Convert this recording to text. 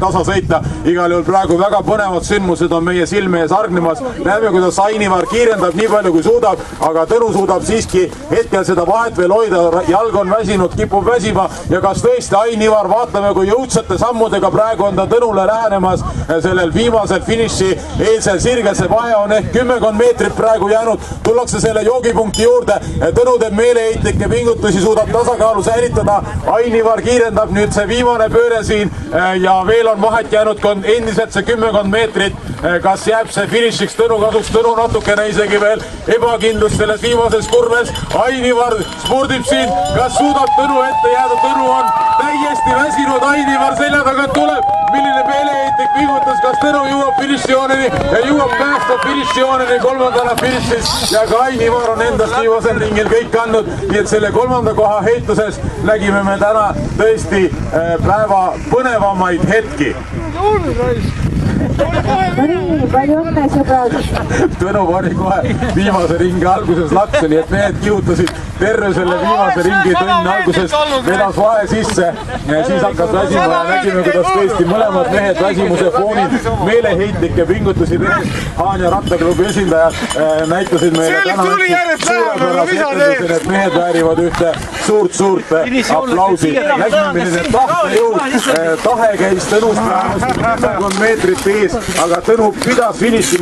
tasa sõita. Igal juhul praegu väga põnevad sündmused on meie silme ees hargnemas. Näeme, kuidas Ainivar kiirendab nii palju kui suudab, aga Tõnu suudab siiski hetkel seda vahet veel hoida. Jalg on väsinud, kipub väsima ja kas tõesti Ainivar, vaatame kui jõudsate sammudega praegu on ta Tõnule lähenemas sellel viimasel finiši eelsel sirgel. See vahe on ehk 10 meetrit praegu jäänud. Tullakse selle joogipunkti juurde. Tõnu teeb meeleheitlikke pingutusi, suudab tasakaalu säilitada. Ainivar kiirendab nüüd see viimane pööre siin ja veel on vahet jäänud endiselt see 10 meetrit. Kas jääb see finišiks Tõnu kasuks? Tõnu natukene isegi veel ebakindlust selles viimases kurves. Ainivar spurdib siin. Kas suudab Tõnu ette jääda? Tõnu on täiesti väsinud. Ainivar selja tagant tuleb. Milline meeleheitlik pingutus. Kas Tõnu jõuab finišijooneni ja jõuab päästa finišijooneni kolmandana finišis ja ka Ainivar on endast viimasel ringil kõik andnud. Nii et selle kolmanda koha heituses nägime me täna tõesti päeva põnevamaid hetki. Palju õnne, sõbrad! Tõnu pani kohe viimase ringi alguses laksu, nii et mehed kihutasid terve selle viimase ringi. Tõnn alguses vedas vahe sisse, siis hakkas väsima ja nägime, kuidas tõesti mõlemad mehed väsimuse foonil meeleheitlikke pingutusi tehes. Haanja rattaklubi esindajad näitasid meile täna suurepärase etenduseni, et mehed väärivad ühte suurt aplausi. Nägime, milline tahtejõud, tahe käis Tõnust vähemasti 10 meetrit ees, aga Tõnu pidas finiši